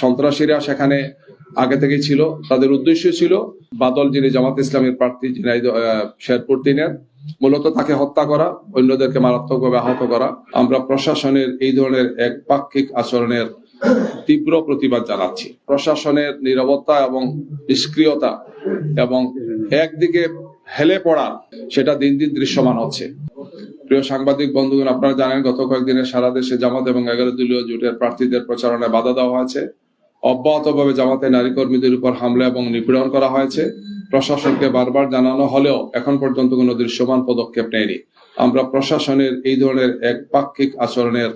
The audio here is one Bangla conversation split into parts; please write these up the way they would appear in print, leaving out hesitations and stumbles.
সন্ত্রাসীরা সেখানে আগে থেকেই ছিল। তাদের উদ্দেশ্য ছিল বাদল, যিনি জামাত ইসলামের প্রার্থী, শেরপুর 3-এর, মূলত তাকে হত্যা করা, অন্যদেরকে মারাত্মকভাবে আহত করা। আমরা প্রশাসনের এই ধরনের একপাক্ষিক আচরণের তীব্র প্রতিবাদ জানাচ্ছি। প্রশাসনের নীরবতা এবং নিষ্ক্রিয়তা এবং একদিকে হেলে পড়া, সেটা দিন দিন দৃশ্যমান হচ্ছে। প্রিয় সাংবাদিক বন্ধুগণ, আপনারা জানেন গত কয়েকদিনে সারা দেশে জামাত এবং 11 দলীয় জোটের প্রার্থীদের প্রচারণায় বাধা দেওয়া হয়েছে। অব্যাহতভাবে জামাতের নারী কর্মীদের উপর হামলা এবং নিপীড়ন করা হয়েছে। প্রশাসনকে বারবার জানানো হলেও এখন পর্যন্ত কোনো দৃশ্যমান পদক্ষেপ নেয়নি। আমরা প্রশাসনের এই ধরনের একপাক্ষিক আচরণের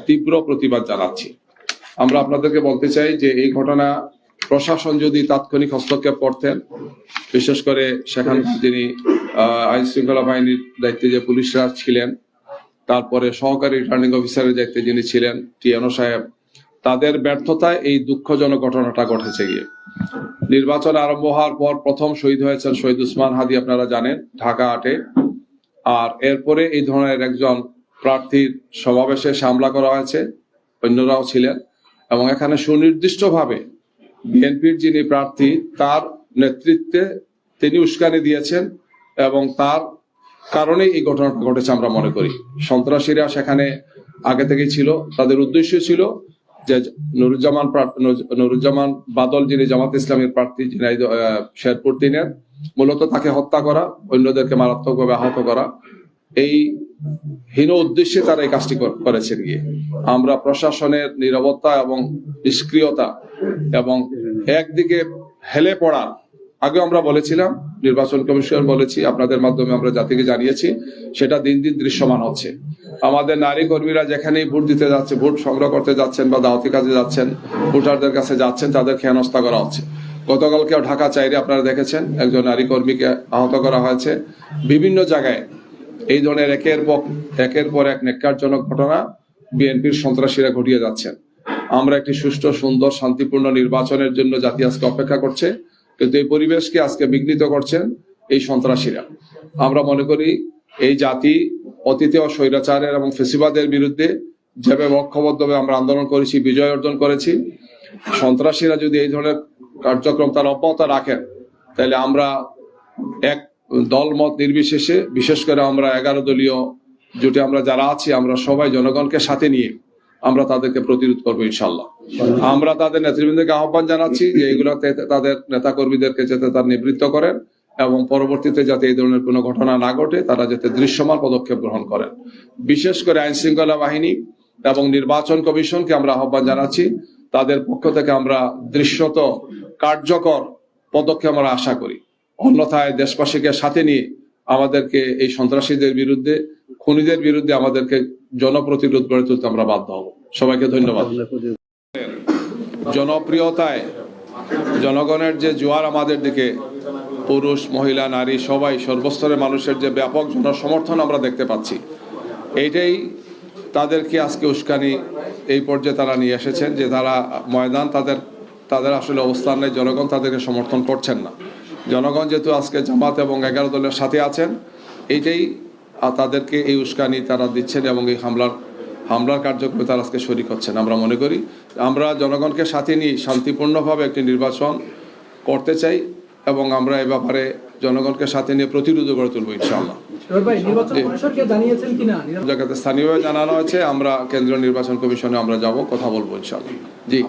তীব্র প্রতিবাদ জানাচ্ছি। আমরা আপনাদেরকে বলতে চাই যে এই ঘটনা প্রশাসন যদি তাৎক্ষণিক হস্তক্ষেপ করতেন, বিশেষ করে সেখানকার যিনি আইন শৃঙ্খলা বাহিনীর দায়িত্বে যে পুলিশরা ছিলেন, তারপরে সহকারী রিটার্নিং অফিসারের দায়িত্বে যিনি ছিলেন টিএনও সাহেব, তাদের ব্যর্থতায় এই দুঃখজনক ঘটনাটা ঘটেছে। গিয়ে নির্বাচন আরম্ভ হওয়ার পর প্রথম শহীদ হয়েছেন শহীদ উসমান হাদি, আপনারা জানেন, ঢাকা 8-এ। আর এরপরে এই ধরনের একজন প্রার্থীর সমাবেশে হামলা করা হয়েছে, অন্যরাও ছিলেন, এবং এখানে সুনির্দিষ্টভাবে বিএনপির যিনি প্রার্থী তার নেতৃত্বে তিনি উস্কানি দিয়েছেন এবং তার কারণেই এই ঘটনাটা ঘটেছে আমরা মনে করি। সন্ত্রাসীরা সেখানে আগে থেকেই ছিল। তাদের উদ্দেশ্য ছিল যে নুরুজ্জামান বাদল, যিনি জামাত ইসলামের প্রার্থী, শেরপুর 3-এর, মূলত তাকে হত্যা করা, অন্যদেরকে মারাত্মকভাবে আহত করা। এই হীন উদ্দেশ্যে তারা এই কাজটি করেছেন। গিয়ে আমরা প্রশাসনের নীরবতা এবং নিষ্ক্রিয়তা এবং একদিকে হেলে পড়া, আগে আমরা বলেছিলাম, নির্বাচন কমিশন বলেছি, আপনাদের মাধ্যমে আমরা জাতিকে জানিয়েছি, সেটা দিন দিন দৃশ্যমান হচ্ছে। আমাদের নারী কর্মীরা যেখানেই ভোট দিতে যাচ্ছে, ভোট সংগ্রহ করতে যাচ্ছেন বা দাওয়াতি কাজে যাচ্ছেন, ভোটারদের কাছে যাচ্ছেন, তাদেরকে হেনস্থা করা হচ্ছে। গতকালকেও ঢাকা 4-এ আপনারা দেখেছেন একজন নারী কর্মীকে আহত করা হয়েছে। বিভিন্ন জায়গায় এই ধরনের একের পর এক ন্যাক্কারজনক ঘটনা বিএনপির সন্ত্রাসীরা ঘটিয়ে যাচ্ছেন। আমরা একটি সুষ্ঠু, সুন্দর, শান্তিপূর্ণ নির্বাচনের জন্য জাতি আজকে অপেক্ষা করছে, কিন্তু এই পরিবেশকে আজকে বিঘ্নিত করছেন এই সন্ত্রাসীরা। আমরা মনে করি এই জাতি অতীতেও স্বৈরাচারের এবং ফেসিবাদের বিরুদ্ধে যেভাবে ঐক্যবদ্ধভাবে আমরা আন্দোলন করেছি, বিজয় অর্জন করেছি, সন্ত্রাসীরা যদি এই ধরনের কার্যক্রম তার অব্যাহত রাখেন, তাহলে আমরা এক দলমত নির্বিশেষে, বিশেষ করে আমরা 11 দলীয় জোটে আমরা যারা আছি, আমরা সবাই জনগণকে সাথে নিয়ে আমরা তাদেরকে প্রতিরোধ করবো ইনশাল্লাহ। আমরা তাদের নেতৃবৃন্দকে আহ্বান জানাচ্ছি যে এগুলোতে তাদের নেতা কর্মীদেরকে যাতে তার নিবৃত্ত করেন এবং পরবর্তীতে যাতে এই ধরনের কোনো ঘটনা না ঘটে তারা যাতে দৃশ্যমান পদক্ষেপ গ্রহণ করেন। বিশেষ করে আইন শৃঙ্খলা বাহিনী এবং নির্বাচন কমিশনকে আমরা আহ্বান জানাচ্ছি, তাদের পক্ষ থেকে আমরা দৃশ্যত কার্যকর পদক্ষেপ আমরা আশা করি। অন্যথায় দেশবাসীকে সাথে নিয়ে আমাদেরকে এই সন্ত্রাসীদের বিরুদ্ধে, খুনিদের বিরুদ্ধে আমাদেরকে জনপ্রতিরোধ গড়ে তুলতে আমরা বাধ্য হব। সবাইকে ধন্যবাদ। জনপ্রিয়তায় জনগণের যে জোয়ার আমাদের দিকে, পুরুষ, মহিলা, নারী, সবাই, সর্বস্তরের মানুষের যে ব্যাপক জনসমর্থন আমরা দেখতে পাচ্ছি, এইটাই তাদেরকে আজকে উস্কানি এই পর্যায়ে তারা নিয়ে এসেছেন যে তারা ময়দান, তাদের আসলে অবস্থান নেই, জনগণ তাদেরকে সমর্থন করছেন না। জনগণ যেহেতু আজকে জামাত এবং 11 দলের সাথে আছেন, এইটাই তাদেরকে এই উস্কানি তারা দিচ্ছেন এবং এই হামলার কার্যক্রমে তারা আজকে শরিক হচ্ছেন। আমরা মনে করি আমরা জনগণকে সাথে নিয়ে শান্তিপূর্ণভাবে একটি নির্বাচন করতে চাই এবং আমরা এ ব্যাপারে জনগণকে সাথে নিয়ে প্রতিরোধ গড়ে তুলবো ইনশাআল্লাহ। জায়গাতে স্থানীয়ভাবে জানানো হয়েছে, আমরা কেন্দ্রীয় নির্বাচন কমিশনে আমরা যাব, কথা বলবো ইনশাআল্লাহ। জি।